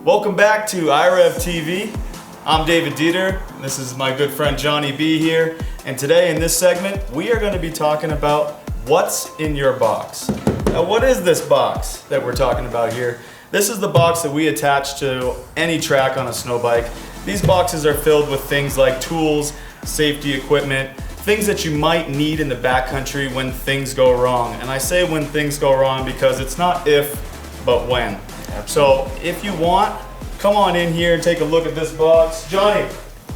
Welcome back to iRev TV. I'm David Dieter. This is my good friend Johnny B here. And today in this segment, we are going to be talking about what's in your box. Now, what is this box that we're talking about here? This is the box that we attach to any track on a snow bike. These boxes are filled with things like tools, safety equipment, things that you might need in the backcountry when things go wrong. And I say when things go wrong because it's not if, but when. So if you want, come on in here and take a look at this box. Johnny.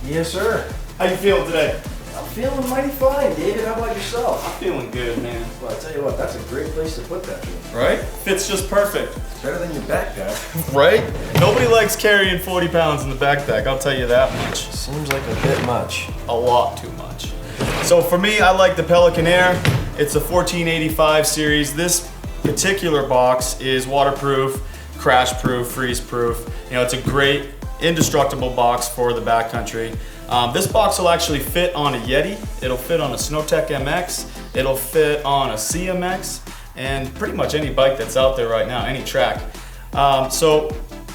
Yes, sir. How you feeling today? I'm feeling mighty fine. David, how about yourself? I'm feeling good, man. Well, I tell you what, that's a great place to put that thing. Right? Fits just perfect. It's better than your backpack. Right? Nobody likes carrying 40 pounds in the backpack, I'll tell you that much. Seems like a bit much. A lot too much. So for me, I like the Pelican Air. It's a 1485 series. This particular box is waterproof, crash proof, freeze proof. You know, it's a great indestructible box for the backcountry. This box will actually fit on a Yeti. It'll fit on a Snowtech MX. It'll fit on a CMX and pretty much any bike that's out there right now, any track. So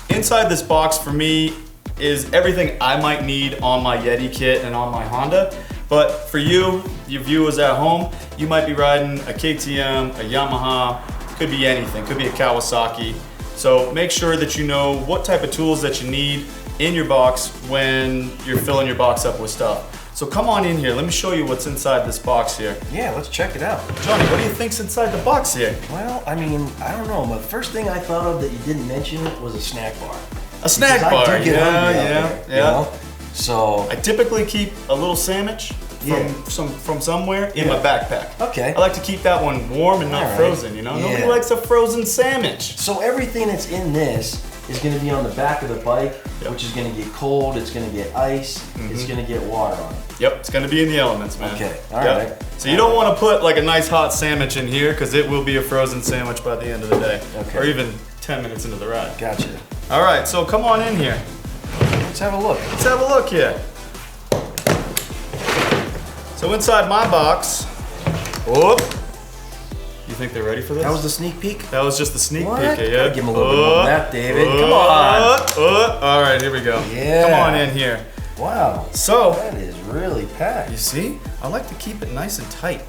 inside this box for me is everything I might need on my Yeti kit and on my Honda. But for you, your viewers at home, you might be riding a KTM, a Yamaha, could be anything, could be a Kawasaki. So make sure that you know what type of tools that you need in your box when you're filling your box up with stuff. So come on in here, let me show you what's inside this box here. Yeah, let's check it out. Johnny, what do you think's inside the box here? Well, I mean, I don't know. The first thing I thought of that you didn't mention was a snack bar. A snack bar, I do get hungry out yeah. there, you know? So I typically keep a little sandwich from somewhere in my backpack. Okay. I like to keep that one warm and not frozen, you know? Yeah. Nobody likes a frozen sandwich. So everything that's in this is going to be on the back of the bike, which is going to get cold, it's going to get ice, it's going to get water on it. Yep, it's going to be in the elements, man. Okay, all right. So you don't want to put like a nice hot sandwich in here because it will be a frozen sandwich by the end of the day. Okay. Or even 10 minutes into the ride. Gotcha. All right, so come on in here. Let's have a look. Let's have a look here. So inside my box, whoop. You think they're ready for this? That was the sneak peek? That was just the sneak peek, Gotta yeah. give him a little bit more than that, David. Come on. All right, here we go. Yeah. Come on in here. Wow. So that is really packed. You see? I like to keep it nice and tight.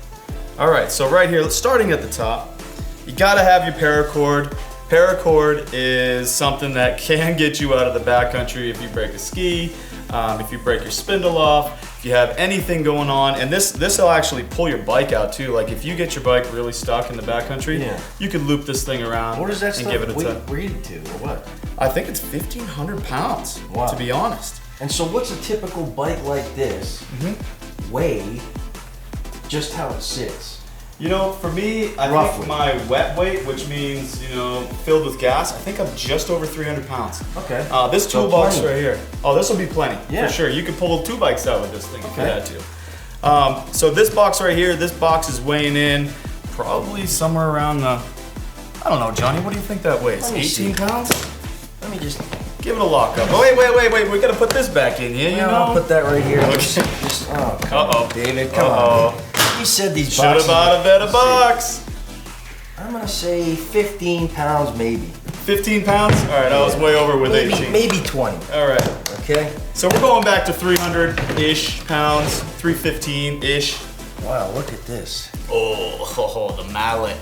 All right, so right here, starting at the top, you gotta have your paracord. Paracord is something that can get you out of the backcountry if you break a ski, if you break your spindle off, if you have anything going on, and this will actually pull your bike out too. Like if you get your bike really stuck in the backcountry, you can loop this thing around what does that and stuff give it a tug. weight to, or what? I think it's 1,500 pounds, to be honest. And so what's a typical bike like this weigh, just how it sits? You know, for me, I think my wet weight, which means, you know, filled with gas, I think I'm just over 300 pounds. Okay. This toolbox right here. Oh, this will be plenty, for sure. You could pull 2 bikes out with this thing if you had to. So this box right here, this box is weighing in probably somewhere around the, I don't know, Johnny, what do you think that weighs? 18 pounds? Let me just give it a lock up. Oh, wait, we gotta put this back in here, you know? I'll put that right here. Okay. Come on, David, come on. You said these boxes. Should have bought a better box. I'm gonna say 15 pounds maybe. 15 pounds? All right, I was way over with 18. Maybe 20. All right. Okay. So we're going back to 300-ish pounds, 315-ish. Wow, look at this. Oh, the mallet.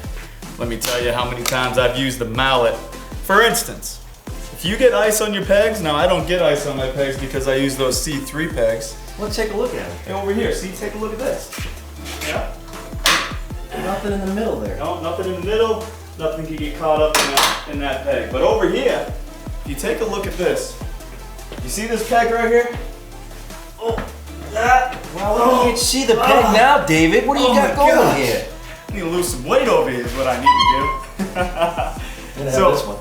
Let me tell you how many times I've used the mallet. For instance, if you get ice on your pegs, now I don't get ice on my pegs because I use those C3 pegs. Let's take a look at it. Hey, over here, see, take a look at this. Yeah. Nothing in the middle there. No, nothing in the middle. Nothing can get caught up in that peg. But over here, if you take a look at this, you see this peg right here? Oh, that. Well, we can't see the peg now, David. What do you got going here? I need to lose some weight over here is what I need to do. So, this one.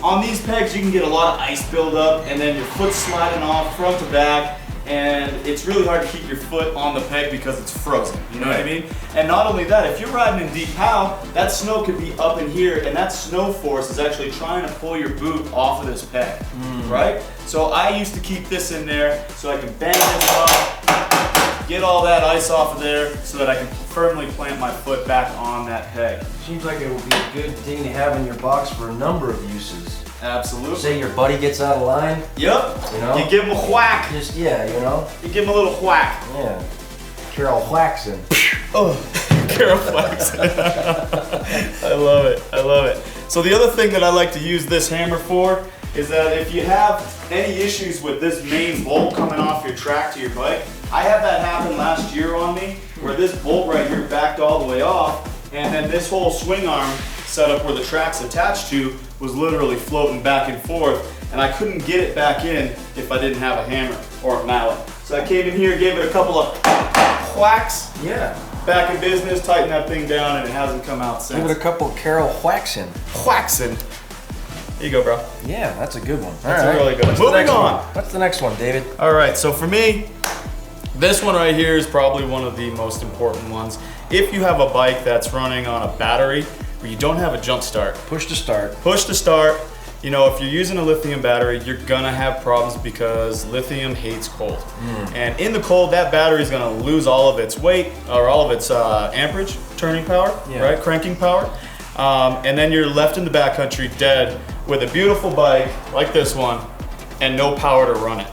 On these pegs, you can get a lot of ice buildup, and then your foot's sliding off front to back, and it's really hard to keep your foot on the peg because it's frozen, you know what I mean? And not only that, if you're riding in deep pow, that snow could be up in here, and that snow force is actually trying to pull your boot off of this peg, right? So I used to keep this in there so I can bang this off, get all that ice off of there so that I can firmly plant my foot back on that peg. Seems like it would be a good thing to have in your box for a number of uses. Absolutely. Say your buddy gets out of line. Yep. You know? You give him a whack. Just, yeah, you know? You give him a little whack. Yeah. Carol Whackson. Oh, Carol Flax. I love it. I love it. So the other thing that I like to use this hammer for is that if you have any issues with this main bolt coming off your track to your bike, I had that happen last year on me, where this bolt right here backed all the way off, and then this whole swing arm setup where the track's attached to was literally floating back and forth, and I couldn't get it back in if I didn't have a hammer or a mallet. So I came in here, gave it a couple of whacks. Yeah. Back in business, tighten that thing down, and it hasn't come out since. Give it a couple Carol Whackson. Whacksin'. Here you go, bro. Yeah, that's a good one. That's a really good one. What's the Moving next on. one? What's the next one, David? All right, so for me, this one right here is probably one of the most important ones. If you have a bike that's running on a battery where you don't have a jump start. Push to start. Push to start. You know, if you're using a lithium battery, you're gonna have problems because lithium hates cold. And in the cold, that battery is gonna lose all of its weight or all of its amperage, turning power, right? Cranking power. And then you're left in the backcountry dead with a beautiful bike like this one and no power to run it.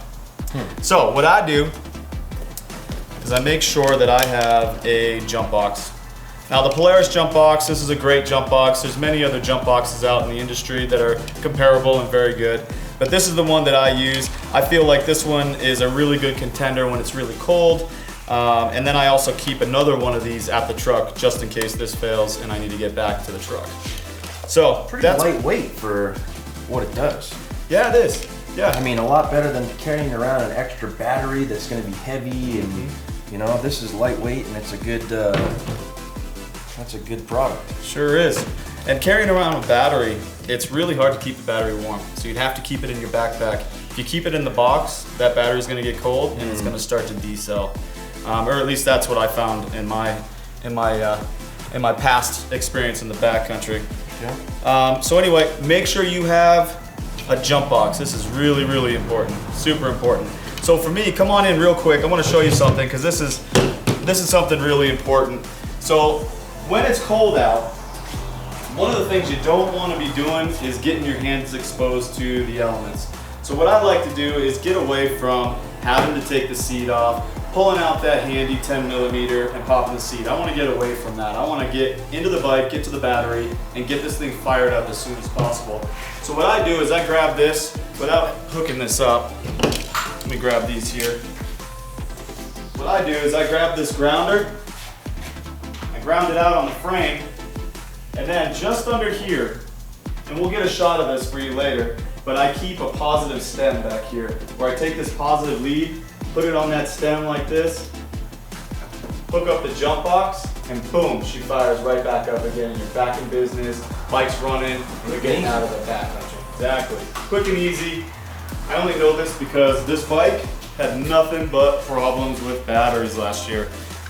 So what I do is I make sure that I have a jump box. Now the Polaris jump box, this is a great jump box. There's many other jump boxes out in the industry that are comparable and very good, but this is the one that I use. I feel like this one is a really good contender when it's really cold. And then I also keep another one of these at the truck just in case this fails and I need to get back to the truck. So Pretty that's lightweight for what it does. Yeah, it is. Yeah. I mean, a lot better than carrying around an extra battery that's going to be heavy, and you know, this is lightweight and it's a good. That's a good product. Sure is. And carrying around a battery, it's really hard to keep the battery warm. So you'd have to keep it in your backpack. If you keep it in the box, that battery's going to get cold and it's going to start to decel. Or at least that's what I found in my past experience in the backcountry. Yeah. So anyway, make sure you have a jump box. This is really, really important. Super important. So for me, come on in real quick. I want to show you something because this is something really important. So when it's cold out, one of the things you don't want to be doing is getting your hands exposed to the elements. So what I like to do is get away from having to take the seat off, pulling out that handy 10mm and popping the seat. I want to get away from that. I want to get into the bike, get to the battery, and get this thing fired up as soon as possible. So what I do is I grab this, without hooking this up, let me grab these here. What I do is I grab this grounder, I ground it out on the frame, and then just under here, and we'll get a shot of this for you later, but I keep a positive stem back here, where I take this positive lead, put it on that stem like this, hook up the jump box, and boom, she fires right back up again. You're back in business, bike's running, you're getting out of the backcountry. Exactly. Quick and easy. I only know this because this bike had nothing but problems with batteries last year.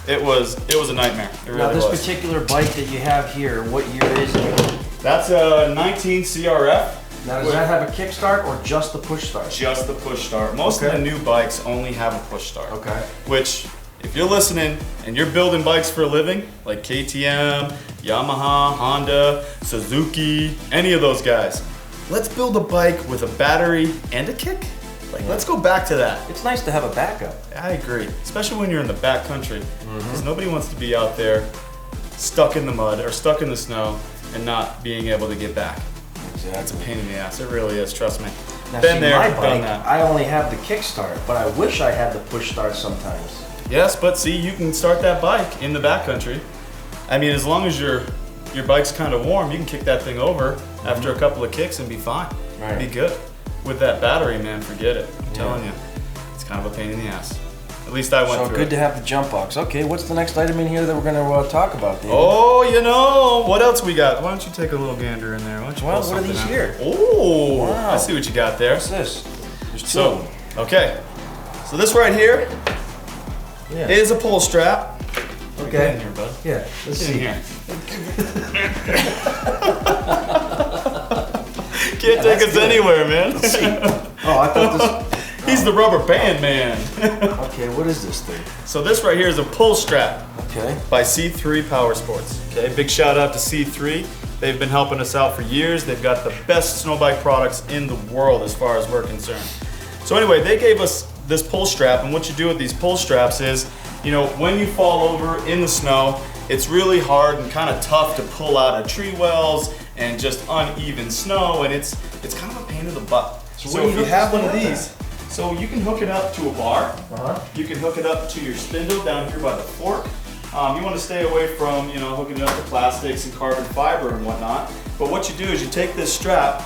It was a nightmare. It really Now this was. particular bike that you have here, what year is it? That's a 19 CRF. Now does that have a kickstart or just the push start? Just the push start. Most of the new bikes only have a push start. Okay. Which, if you're listening and you're building bikes for a living, like KTM, Yamaha, Honda, Suzuki, any of those guys, let's build a bike with a battery and a kick. Like, let's go back to that. It's nice to have a backup. I agree, especially when you're in the backcountry, because nobody wants to be out there stuck in the mud or stuck in the snow and not being able to get back. Exactly. That's a pain in the ass. It really is. Trust me. Now Been see, there, my done bike, that. I only have the kickstart, but I wish I had the push start sometimes. Yes, but see, you can start that bike in the backcountry. I mean, as long as your bike's kind of warm, you can kick that thing over after a couple of kicks and be fine. Right. Be good. With that battery, man, forget it. I'm telling you, it's kind of a pain in the ass. At least I went So through good it. to have the jump box. Okay, what's the next item in here that we're going to talk about, David? Oh, you know, what else we got? Why don't you take a little gander in there? Why don't you Well, pull what are something these out? here? Oh, Wow. I see what you got there. What's this? There's two of So, them. okay. So this right here Yeah. is a pull strap. Okay. Get in here, bud. Yeah, let's Get in see. here. Can't take us anywhere, man. Oh, I thought this... He's the rubber band man. Okay, what is this thing? So this right here is a pull strap Okay. by C3 Power Sports. Okay, big shout out to C3. They've been helping us out for years. They've got the best snow bike products in the world as far as we're concerned. So anyway, they gave us this pull strap, and what you do with these pull straps is, you know, when you fall over in the snow, it's really hard and kind of tough to pull out of tree wells and just uneven snow, and it's kind of a pain in the butt. So if you have one of these, so you can hook it up to a bar. You can hook it up to your spindle down here by the fork. You want to stay away from, you know, hooking it up to plastics and carbon fiber and whatnot. But what you do is you take this strap,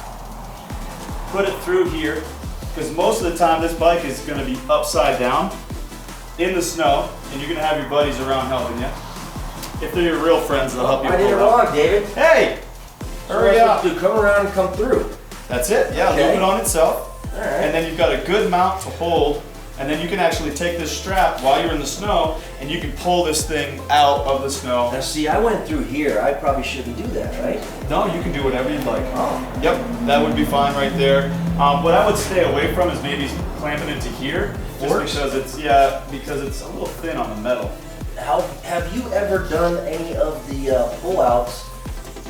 put it through here, because most of the time this bike is going to be upside down in the snow, and you're going to have your buddies around helping you. If they're your real friends, they'll help you. I did it wrong, David. Hey! Hurry up. To come around and come through. That's it, yeah, Okay. loop it on itself. All right. And then you've got a good mount to hold, and then you can actually take this strap while you're in the snow, and you can pull this thing out of the snow. Now see, I went through here. I probably shouldn't do that, right? No, you can do whatever you'd like. Oh. Yep, that would be fine right there. What I would stay away from is maybe clamping it to here, just Forks? because it's a little thin on the metal. Have you ever done any of the pull-outs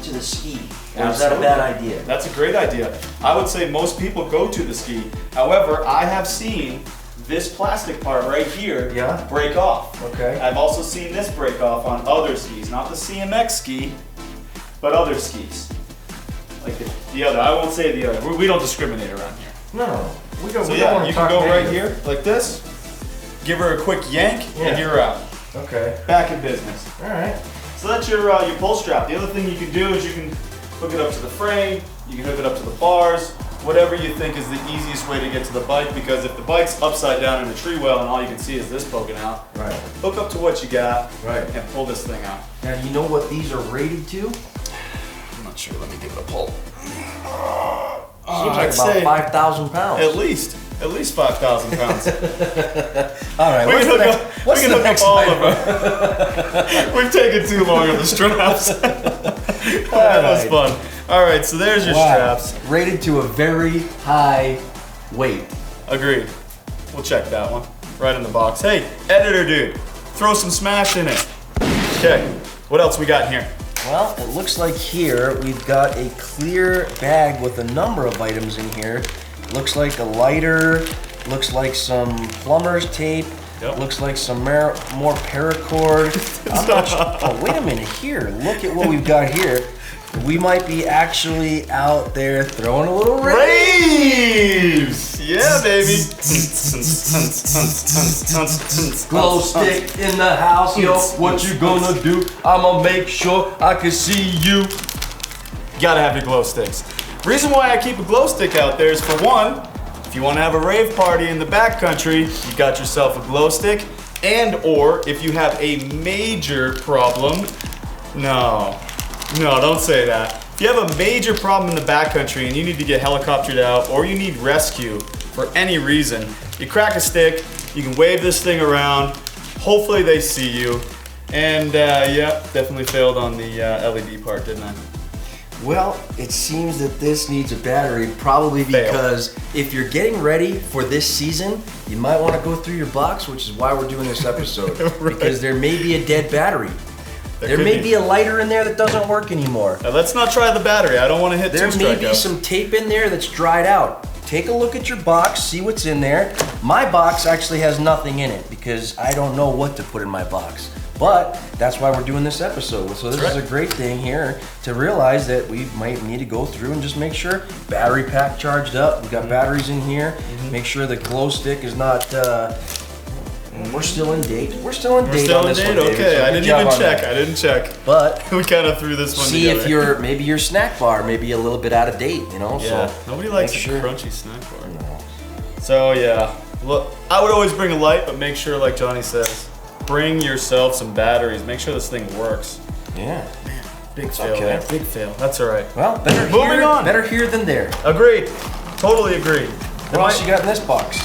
to the ski? Or is that a bad idea? That's a great idea. I would say most people go to the ski. However, I have seen this plastic part right here break off. Okay. I've also seen this break off on other skis, not the CMX ski, but other skis. Like the other, I won't say the other. We don't discriminate around here. No. So yeah, you can go right here, like this, give her a quick yank, and you're out. Okay. Back in business. All right. So that's your pull strap. The other thing you can do is you can hook it up to the frame, you can hook it up to the bars, whatever you think is the easiest way to get to the bike, because if the bike's upside down in a tree well and all you can see is this poking out, Right. hook up to what you got Right. and pull this thing out. Now, do you know what these are rated to? I'm not sure, let me give it a pull. Seems like about 5,000 pounds. At least 5,000 pounds. All right. We can hook up next all item? of them. We've taken too long on the straps. That was fun. All right, so there's your straps. Rated to a very high weight. Agreed. We'll check that one. Right in the box. Hey, editor dude, throw some smash in it. Okay, what else we got here? Well, it looks like here we've got a clear bag with a number of items in here. Looks like a lighter, looks like some plumber's tape, looks like some more paracord. I'm not sure. Oh, wait a minute here. Look at what we've got here. We might be actually out there throwing a little raves. Yeah, baby. Glow stick in the house, yo. What you gonna do? I'ma make sure I can see you. You gotta have your glow sticks. Reason why I keep a glow stick out there is, for one, if you want to have a rave party in the backcountry, you got yourself a glow stick, and or if you have a major problem, no, don't say that. If you have a major problem in the backcountry and you need to get helicoptered out, or you need rescue for any reason, you crack a stick, you can wave this thing around, hopefully they see you, and yeah, definitely failed on the LED part, didn't I? Well, it seems that this needs a battery, probably because if you're getting ready for this season, you might want to go through your box, which is why we're doing this episode. Right. Because there may be a dead battery. There may be a lighter in there that doesn't work anymore. Let's not try the battery. I don't want to hit There may be strikeouts. some tape in there that's dried out. Take a look at your box, see what's in there. My box actually has nothing in it because I don't know what to put in my box. But that's why we're doing this episode. So this is a great thing here to realize that we might need to go through and just make sure battery pack charged up. We've got batteries in here. Make sure the glow stick is not, we're still in date. We're still in date on this one, David. Okay, So I didn't even check. But we kind of threw this one see together. if maybe your snack bar may be a little bit out of date, you know? Yeah, so nobody likes a sure. crunchy snack bar. No. So yeah, look, I would always bring a light, but make sure, like Johnny says, bring yourself some batteries. Make sure this thing works. Yeah. Man, big fail, man. Big fail. That's all right. Well, better here than there. Agreed. Totally agreed. What else you got in this box?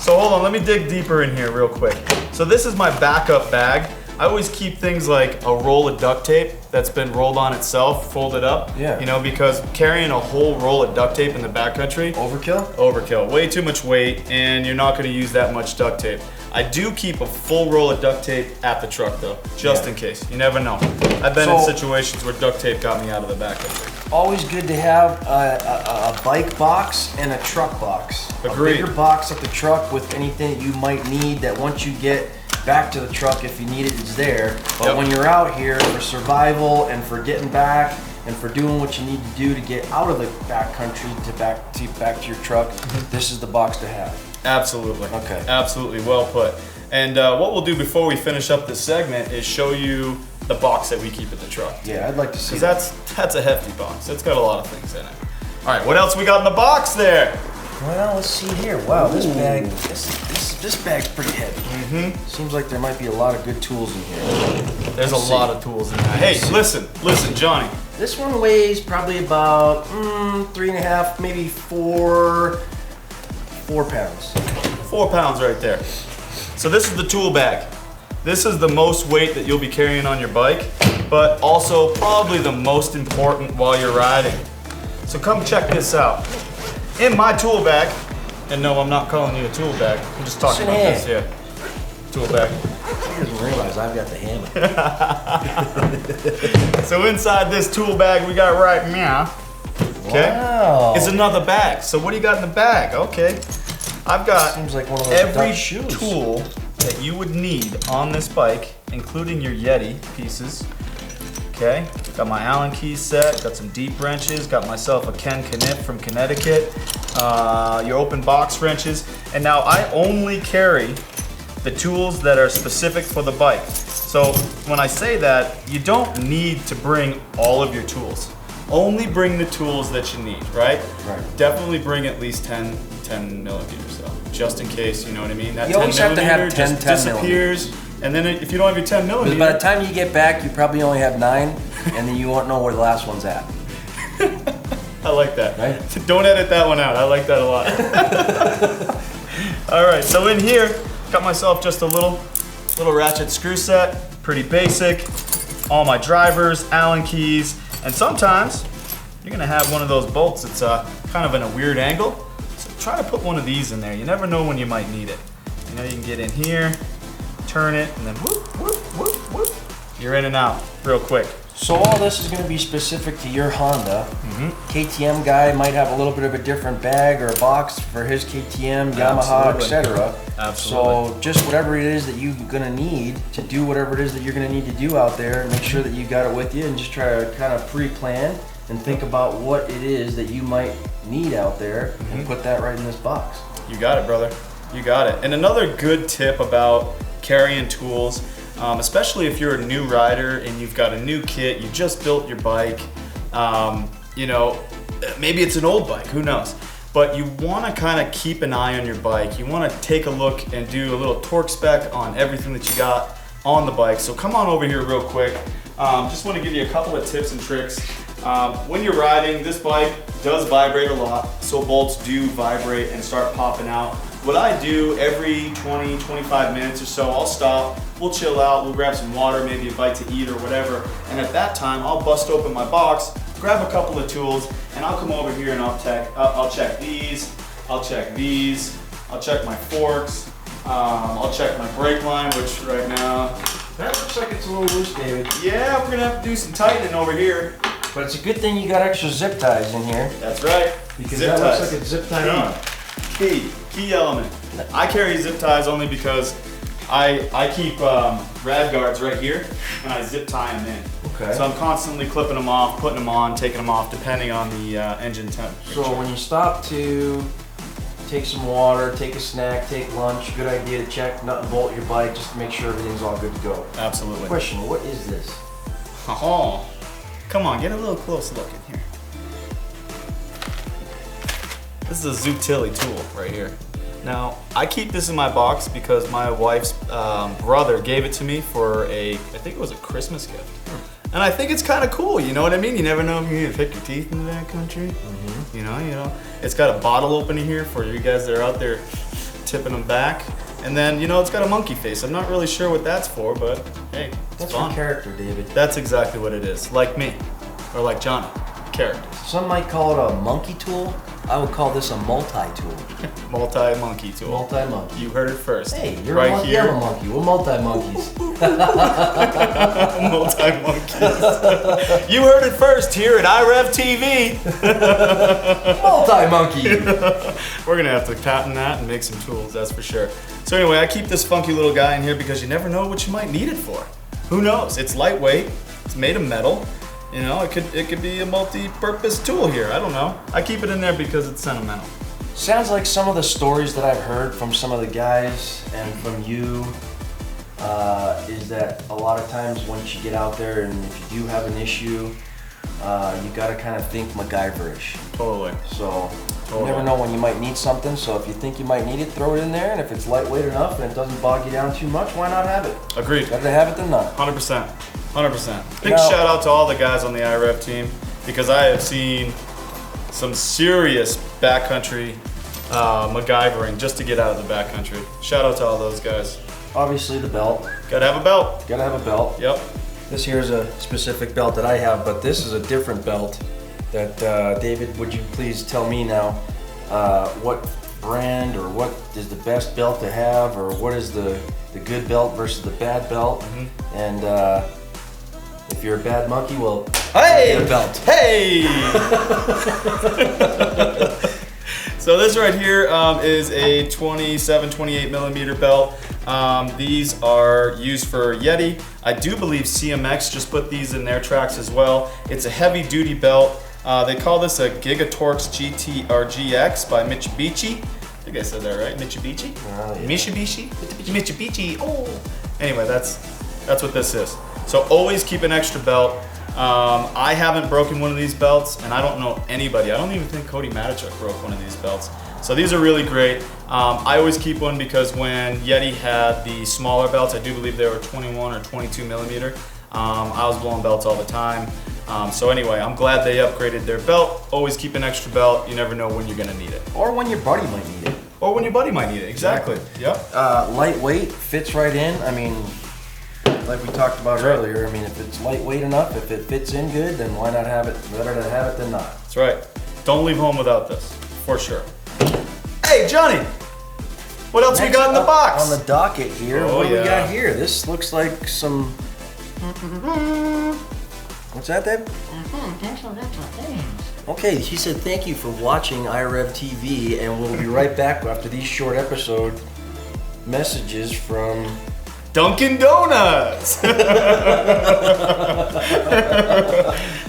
So hold on, let me dig deeper in here real quick. So this is my backup bag. I always keep things like a roll of duct tape that's been rolled on itself, folded up. Yeah. You know, because carrying a whole roll of duct tape in the backcountry. Overkill. Way too much weight, and you're not going to use that much duct tape. I do keep a full roll of duct tape at the truck though, just in case. You never know. I've been in situations where duct tape got me out of the backcountry. Always good to have a bike box and a truck box. Agreed. A bigger box at the truck with anything that you might need that once you get back to the truck, if you need it, it's there. But when you're out here for survival and for getting back and for doing what you need to do to get out of the backcountry to back to your truck, this is the box to have. Absolutely. Okay. Absolutely. Well put. And what we'll do before we finish up this segment is show you the box that we keep at the truck. Yeah, I'd like to see that. That's a hefty box. It's got a lot of things in it. All right, what else we got in the box there? Well, let's see here. Wow, this bag, this bag's pretty heavy. Seems like there might be a lot of good tools in here. There's a lot of tools in there. Hey, listen, Johnny. This one weighs probably about 3.5, maybe 4 pounds. 4 pounds right there. So this is the tool bag. This is the most weight that you'll be carrying on your bike, but also probably the most important while you're riding. So come check this out. In my tool bag, and no, I'm not calling you a tool bag. I'm just talking about this, yeah. Tool bag. He doesn't realize I've got the hammer. So inside this tool bag we got right now, okay, is another bag. So what do you got in the bag? Okay, I've got seems like one of those every tool that you would need on this bike, including your Yeti pieces. Okay, got my Allen keys set, got some deep wrenches, got myself a Ken Kniff from Connecticut, your open box wrenches, and now I only carry the tools that are specific for the bike. So when I say that, you don't need to bring all of your tools. Only bring the tools that you need, right? Right. Definitely bring at least 10 millimeters though, just in case, you know what I mean? That you always have to have 10 disappears. millimeters. And then if you don't have your 10 millimeters, by the time you get back, you probably only have 9, and then you won't know where the last one's at. I like that. Right? Don't edit that one out. I like that a lot. All right, so in here, got myself just a little ratchet screw set, pretty basic. All my drivers, Allen keys, and sometimes you're gonna have one of those bolts that's kind of in a weird angle. So try to put one of these in there. You never know when you might need it. You know, you can get in here, turn it, and then whoop, whoop, whoop, whoop. You're in and out real quick. So all this is going to be specific to your Honda. KTM guy might have a little bit of a different bag or a box for his KTM, Yamaha, etc. Absolutely. So just whatever it is that you're going to need to do whatever it is that you're going to need to do out there, make sure that you got it with you and just try to kind of pre-plan and think about what it is that you might need out there and put that right in this box. You got it, brother. You got it. And another good tip about carrying tools, especially if you're a new rider and you've got a new kit, you just built your bike, you know, maybe it's an old bike, who knows? But you want to kind of keep an eye on your bike. You want to take a look and do a little torque spec on everything that you got on the bike. So come on over here real quick. Just want to give you a couple of tips and tricks. When you're riding, this bike does vibrate a lot, so bolts do vibrate and start popping out. What I do every 20, 25 minutes or so, I'll stop, we'll chill out, we'll grab some water, maybe a bite to eat or whatever, and at that time I'll bust open my box, grab a couple of tools, and I'll come over here and I'll check these, I'll check these, I'll check my forks, I'll check my brake line, which right now, That looks like it's a little loose, David. yeah, we're gonna have to do some tightening over here. But it's a good thing you got extra zip ties in here. That's right. Because zip that ties. looks like it's zip tied on. Key element. I carry zip ties only because I keep rad guards right here and I zip tie them in. Okay. So I'm constantly clipping them off, putting them on, taking them off, depending on the engine temperature. So when you stop to take some water, take a snack, take lunch, good idea to check, nut and bolt your bike just to make sure everything's all good to go. Absolutely. Question, what is this? Oh, come on, get a little close look in here. This is a Zutilli tool right here. Now, I keep this in my box because my wife's brother gave it to me for I think it was a Christmas gift. And I think it's kind of cool, you know what I mean? You never know if you're gonna pick your teeth in the backcountry. You know, it's got a bottle opener here for you guys that are out there tipping them back. And then, you know, it's got a monkey face. I'm not really sure what that's for, but hey, it's That's fun. for character, David. That's exactly what it is. Like me, or like Johnny, characters. Some might call it a monkey tool. I would call this a multi-tool. Multi-monkey tool. Multi-monkey. You heard it first. Hey, you're right a monkey, here. I'm a monkey. We're multi-monkeys. Multi-monkeys. You heard it first here at IREV TV. Multi-monkey. We're gonna have to patent that and make some tools, that's for sure. So anyway, I keep this funky little guy in here because you never know what you might need it for. Who knows? It's lightweight. It's made of metal. You know, it could be a multi-purpose tool here. I don't know. I keep it in there because it's sentimental. Sounds like some of the stories that I've heard from some of the guys and from you is that a lot of times once you get out there and if you do have an issue, you gotta kind of think MacGyverish. Totally. So you never know when you might need something. So if you think you might need it, throw it in there. And if it's lightweight enough and it doesn't bog you down too much, why not have it? Agreed. Better to have it than not. 100%. 100%. Big Now- shout out to all the guys on the IREV team because I have seen some serious backcountry MacGyvering just to get out of the backcountry. Shout out to all those guys. Obviously the belt. Gotta have a belt. Gotta have a belt. Yep. This here is a specific belt that I have, but this is a different belt that, David, would you please tell me now what brand or what is the best belt to have or what is the good belt versus the bad belt? And if you're a bad monkey, well, Hey! get a belt. Hey! So this right here is a 27, 28 millimeter belt. These are used for Yeti. I do believe CMX just put these in their tracks as well. It's a heavy duty belt. They call this a Gigatorx GT or GX by Mitsubishi. I think I said that right, Mitsubishi? Oh, yeah. Mitsubishi, oh. Anyway, that's what this is. So always keep an extra belt. I haven't broken one of these belts, and I don't know anybody. I don't even think Cody Matichuk broke one of these belts. So these are really great. I always keep one because when Yeti had the smaller belts, I do believe they were 21 or 22 millimeter. I was blowing belts all the time. So anyway, I'm glad they upgraded their belt. Always keep an extra belt. You never know when you're gonna need it. Or when your buddy might need it. Or when your buddy might need it, exactly. Yep. Lightweight, fits right in. I mean, like we talked about earlier, I mean, if it's lightweight enough, if it fits in good, then why not have it? Better to have it than not. That's right. Don't leave home without this, for sure. Hey, Johnny! What else we got in the box? On the docket here, Oh, what do we yeah. got here? This looks like some... What's that, Dave? Okay, he said thank you for watching IREV TV, and we'll be right back after these short episode messages from... Dunkin' Donuts!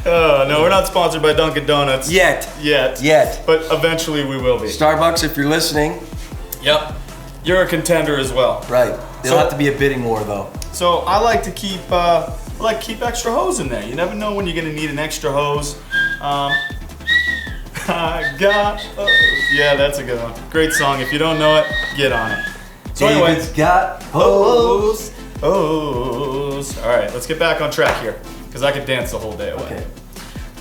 Oh, no, we're not sponsored by Dunkin' Donuts. Yet. But eventually we will be. Starbucks, if you're listening. Yep. You're a contender as well. Right. There'll So- have to be a bidding war, though. So I like to keep extra hose in there. You never know when you're gonna need an extra hose. I got hose. Yeah, that's a good one. Great song. If you don't know it, get on it. So anyway, David's got hose. hose. All right, let's get back on track here because I could dance the whole day away. Okay.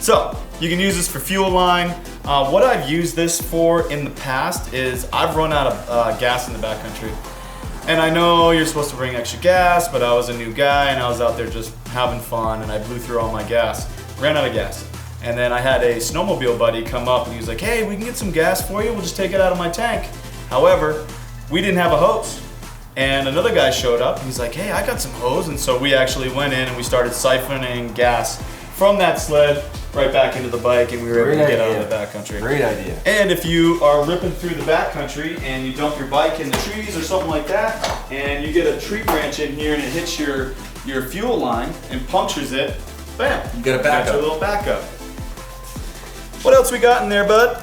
So you can use this for fuel line. What I've used this for in the past is I've run out of gas in the backcountry. And I know you're supposed to bring extra gas, but I was a new guy and I was out there just having fun and I blew through all my gas. Ran out of gas. And then I had a snowmobile buddy come up and he was like, hey, we can get some gas for you. We'll just take it out of my tank. However, we didn't have a hose. And another guy showed up and he's like, hey, I got some hose. And so we actually went in and we started siphoning gas from that sled right back into the bike and we were able to get out of the backcountry. Great idea. And if you are ripping through the backcountry and you dump your bike in the trees or something like that, and you get a tree branch in here and it hits your fuel line and punctures it, bam, You got a backup. Got your little backup. What else we got in there, bud?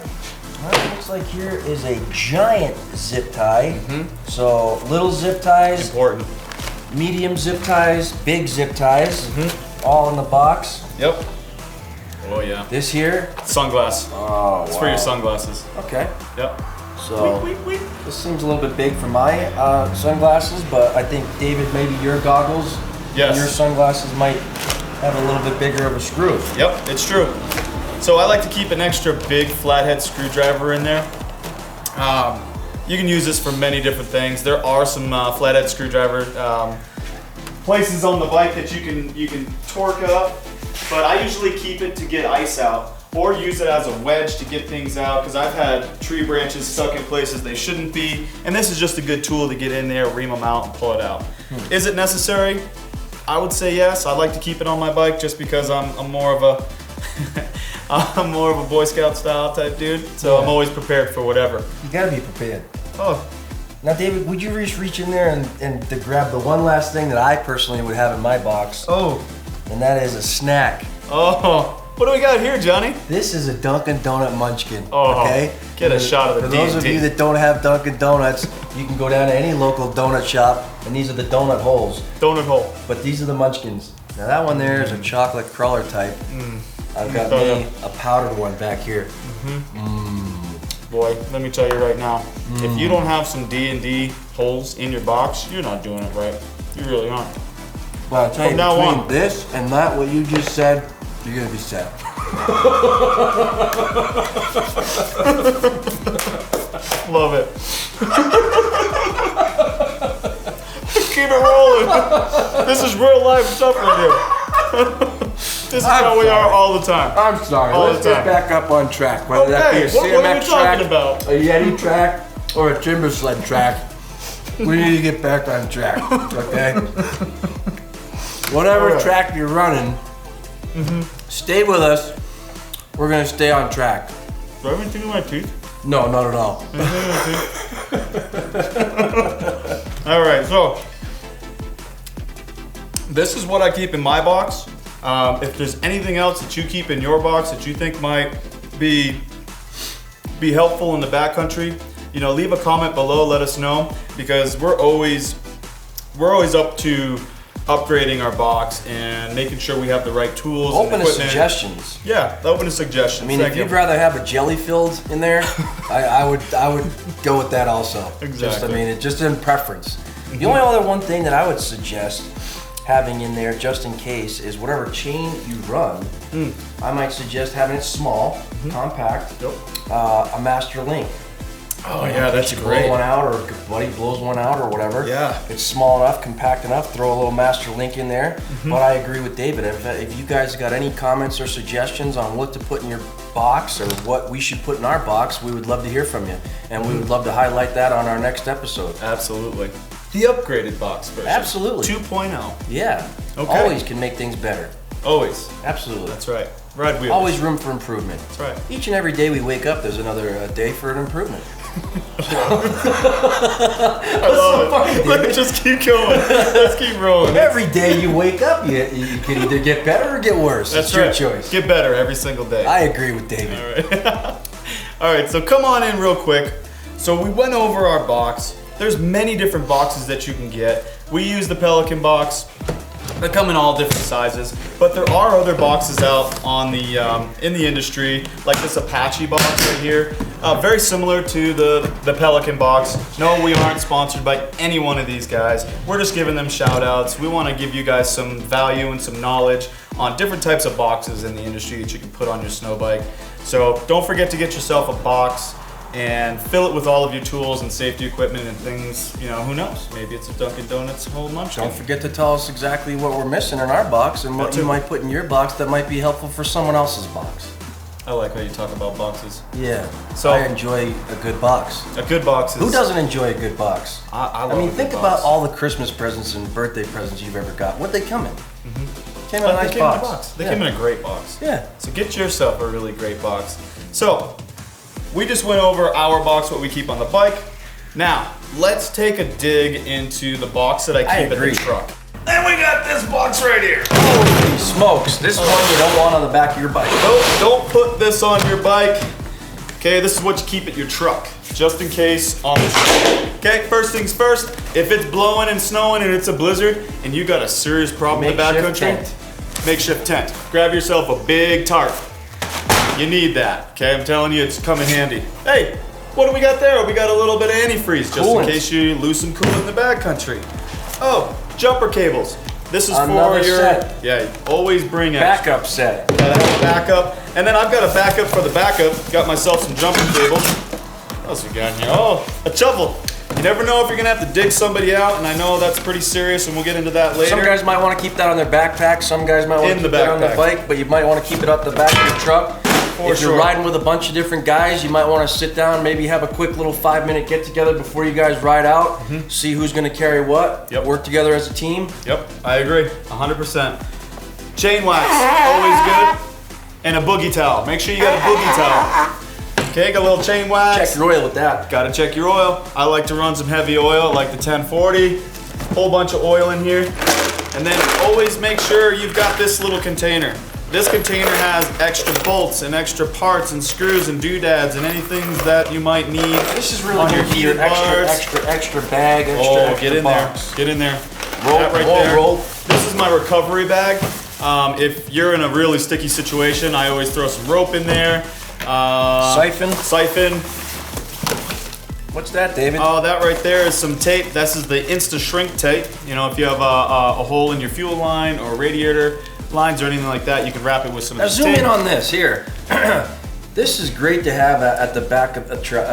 Well, it looks like here is a giant zip tie. So little zip ties, Important. medium zip ties, big zip ties, all in the box. Yep. Oh yeah. This here, Sunglass. oh, It's for your sunglasses. Okay, Yep. so this seems a little bit big for my sunglasses, but I think David, maybe your goggles, Yes. your sunglasses might have a little bit bigger of a screw. Yep, it's true. So I like to keep an extra big flathead screwdriver in there. You can use this for many different things. There are some flathead screwdriver places on the bike that you can torque up, but I usually keep it to get ice out or use it as a wedge to get things out, because I've had tree branches stuck in places they shouldn't be, and this is just a good tool to get in there, ream them out, and pull it out. Is it necessary? I would say yes. I like to keep it on my bike just because I'm more of a I'm more of a Boy Scout style type dude, so I'm always prepared for whatever. You gotta be prepared. Oh. Now, David, would you just reach in there and to grab the one last thing that I personally would have in my box? Oh. And that is a snack. Oh. What do we got here, Johnny? This is a Dunkin' Donut Munchkin. Oh. Okay? Get a shot of the For those of you that don't have Dunkin' Donuts, you can go down to any local donut shop, and these are the donut holes. Donut hole. But these are the Munchkins. Now that one there is a chocolate cruller type. I've got me a powdered one back here. Boy, let me tell you right now, if you don't have some D&D holes in your box, you're not doing it right. You really aren't. Well, I'll tell you, From now between on. this and that, what you just said, you're gonna be set. Love it. Keep it rolling. This is real life stuff right here. This is how we are all the time. I'm sorry. All Let's the get time. back up on track. Whether that be a Okay, what are CMX we track, talking about? a Yeti track, or a timber sled track, we need to get back on track. Okay. Whatever Alright. track you're running, stay with us. We're gonna stay on track. Do I have anything in my teeth? No, not at all. All right, so this is what I keep in my box. If there's anything else that you keep in your box that you think might be helpful in the backcountry, you know, leave a comment below. Let us know, because we're always up to upgrading our box and making sure we have the right tools. Open and to equipment. suggestions. Yeah, open to suggestions. I mean, Thank if you. you'd rather have a jelly filled in there, I would go with that also. Just, Exactly. I mean, it's just in preference. The only other one thing that I would suggest having in there, just in case, is whatever chain you run. I might suggest having it small, compact, Yep. a master link. Oh yeah, that's You great. blow one out, or if buddy blows one out, or whatever. Yeah. It's small enough, compact enough. Throw a little master link in there. But I agree with David. If you guys got any comments or suggestions on what to put in your box or what we should put in our box, we would love to hear from you, and we would love to highlight that on our next episode. Absolutely. The upgraded box version. Absolutely. 2.0. Yeah. Okay. Always can make things better. Always. Absolutely. That's right. Ride wheels. Always room for improvement. That's right. Each and every day we wake up, there's another day for an improvement. I love it. Let's just keep going. Let's keep rolling. Every day you wake up, you can either get better or get worse. That's it's right. your choice. Get better every single day. I agree with David. All right. All right, so come on in real quick. So we went over our box. There's many different boxes that you can get. We use the Pelican box. They come in all different sizes, but there are other boxes out on the in the industry, like this Apache box right here. Very similar to the Pelican box. No, we aren't sponsored by any one of these guys. We're just giving them shout outs. We want to give you guys some value and some knowledge on different types of boxes in the industry that you can put on your snow bike. So don't forget to get yourself a box and fill it with all of your tools and safety equipment and things. You know, who knows? Maybe it's a Dunkin' Donuts whole munchkin. Don't forget to tell us exactly what we're missing in our box and what That's you it. might put in your box that might be helpful for someone else's box. I like how you talk about boxes. Yeah. So- I enjoy a good box. A good box is... Who doesn't enjoy a good box? I love I mean, a good think box. about all the Christmas presents and birthday presents you've ever got. What'd they come in? Came in a They nice came box. in a box. They Yeah. came in a great box. Yeah. So get yourself a really great box. So, we just went over our box, what we keep on the bike. Now, let's take a dig into the box that I keep agree. at the truck. And we got this box right here. Holy smokes. This is one you don't want on the back of your bike. Don't put this on your bike. Okay, this is what you keep at your truck, just in case on the truck. Okay, first things first, if it's blowing and snowing and it's a blizzard and you got a serious problem in the Makeshift backcountry, tent. makeshift tent. Grab yourself a big tarp. You need that, okay? I'm telling you, it's come in handy. Hey, what do we got there? We got a little bit of antifreeze, just Coolant. in case you lose some coolant in the backcountry. Oh, jumper cables. This is Another for your, set. yeah, always bring extra. Backup set. Gotta have a backup. And then I've got a backup for the backup. Got myself some jumping cables. What else we got in here? Oh, a shovel. You never know if you're gonna have to dig somebody out, and I know that's pretty serious, and we'll get into that later. Some guys might want to keep that on their backpack. Some guys might want to keep that on their bike, but you might want to keep it up the back of your truck. If you're riding with a bunch of different guys, you might want to sit down, maybe have a quick little 5-minute get together before you guys ride out. See who's gonna carry what. Work together as a team. Yep, I agree, 100%. Chain wax, always good. And a boogie towel. Make sure you got a boogie towel. Okay, got a little chain wax. Check your oil with that. Gotta check your oil. I like to run some heavy oil, like the 1040. Whole bunch of oil in here. And then always make sure you've got this little container. This container has extra bolts and extra parts and screws and doodads and anything that you might need. This is really good for your extra bag, extra get in box. there. Get in there. Roll. This is my recovery bag. If you're in a really sticky situation, I always throw some rope in there. Siphon. What's that, David? Oh, that right there is some tape. This is the Insta Shrink tape. You know, if you have a hole in your fuel line or radiator lines or anything like that, you can wrap it with some. Now zoom in on this here. This is great to have at the back of at your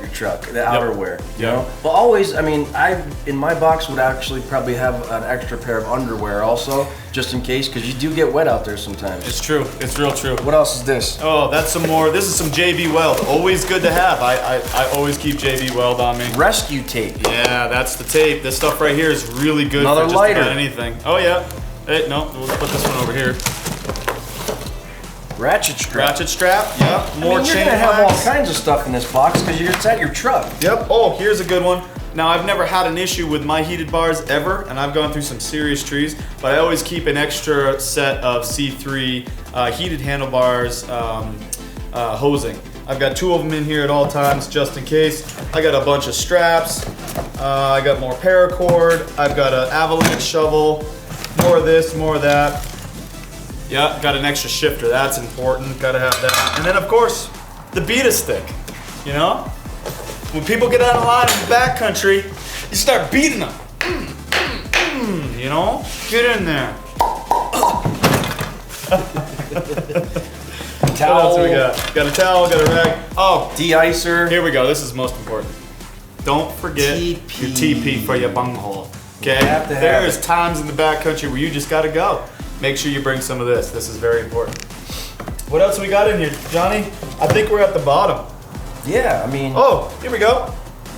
truck, the outerwear. You know, but always, I mean, I in my box would actually probably have an extra pair of underwear also, just in case, because you do get wet out there sometimes. It's true. It's real true. What else is this? Oh, that's some more. This is some JB Weld. Always good to have. I always keep JB Weld on me. Rescue tape. Yeah, that's the tape. This stuff right here is really good for just lighter. About anything. Oh yeah. Hey, no, we'll put this one over here. Ratchet strap. Yeah. More chain. You're gonna have all kinds of stuff in this box because it's at your truck. Yep. Oh, here's a good one. Now, I've never had an issue with my heated bars ever, and I've gone through some serious trees, but I always keep an extra set of C3 heated handlebars hosing. I've got 2 of them in here at all times, just in case. I got a bunch of straps. I got more paracord. I've got an avalanche shovel. More of this, more of that. Yeah, got an extra shifter. That's important. Gotta have that. And then, of course, the beat-a stick. You know? When people get out of line in the backcountry, you start beating them. You know? Get in there. Towel. What else we got? Got a towel, got a rag. Oh, de-icer. Here we go. This is most important. Don't forget your TP for your bunghole. Okay? There's times in the backcountry where you just gotta go. Make sure you bring some of this. This is very important. What else we got in here, Johnny? I think we're at the bottom. Yeah, I mean. Oh, here we go.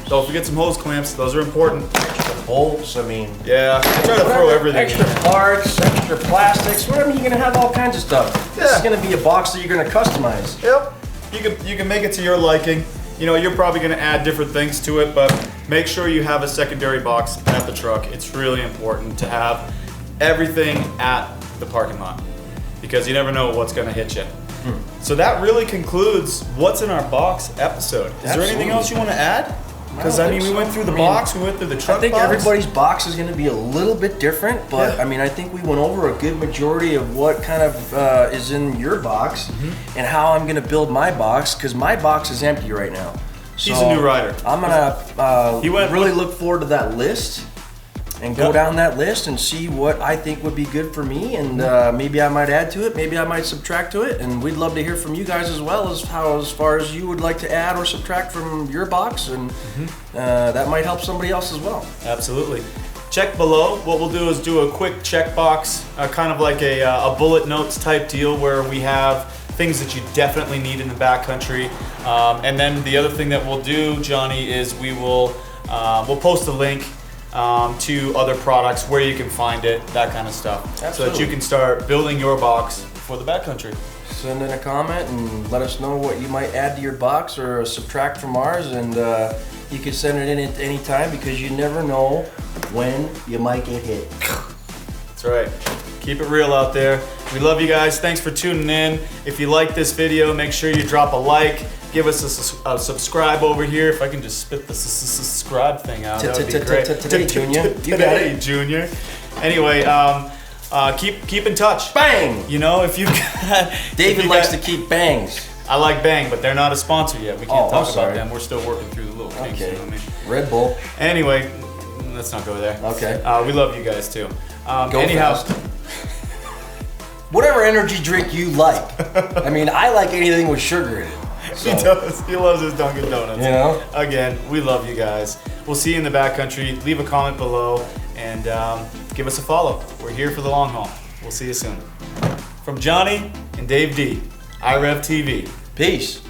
Don't forget some hose clamps. Those are important. Extra bolts, I mean. Yeah, I try to throw everything. Extra parts, extra plastics, whatever. You're gonna have all kinds of stuff. Yeah. This is gonna be a box that you're gonna customize. Yep. You can make it to your liking. You know, you're probably gonna add different things to it, but make sure you have a secondary box at the truck. It's really important to have everything at the parking lot because you never know what's gonna hit you. So that really concludes what's in our box episode. Is there anything else you want to add? Because I mean, we went through the box, we went through the truck box. I think everybody's box is going to be a little bit different, but I mean, I think we went over a good majority of what kind of is in your box and how I'm going to build my box, because my box is empty right now. He's a new rider. I'm going to really look forward to that list and go down that list and see what I think would be good for me, and maybe I might add to it, maybe I might subtract to it, and we'd love to hear from you guys as well as far as you would like to add or subtract from your box, and that might help somebody else as well. Absolutely. Check below. What we'll do is do a quick checkbox, kind of like a bullet notes type deal where we have things that you definitely need in the backcountry, and then the other thing that we'll do, Johnny, is we'll post a link to other products, where you can find it, that kind of stuff. Absolutely. So that you can start building your box for the backcountry. Send in a comment and let us know what you might add to your box or subtract from ours, and you can send it in at any time because you never know when you might get hit. That's right. Keep it real out there. We love you guys. Thanks for tuning in. If you like this video, make sure you drop a like. Give us a subscribe over here. If I can just spit the subscribe thing out, that would be great. Today, Junior. You got it, Junior. Anyway, keep in touch. Bang! You know, if you've got... David likes to keep bangs. I like Bang, but they're not a sponsor yet. We can't talk about them. We're still working through the little kinks. Okay. You know what I mean? Red Bull. Anyway, let's not go there. Okay. We love you guys too. Anyhow. Whatever energy drink you like. I mean, I like anything with sugar in it. He does. He loves his Dunkin' Donuts. You know? Again, we love you guys. We'll see you in the backcountry. Leave a comment below and give us a follow. We're here for the long haul. We'll see you soon. From Johnny and Dave D, iRev TV. Peace.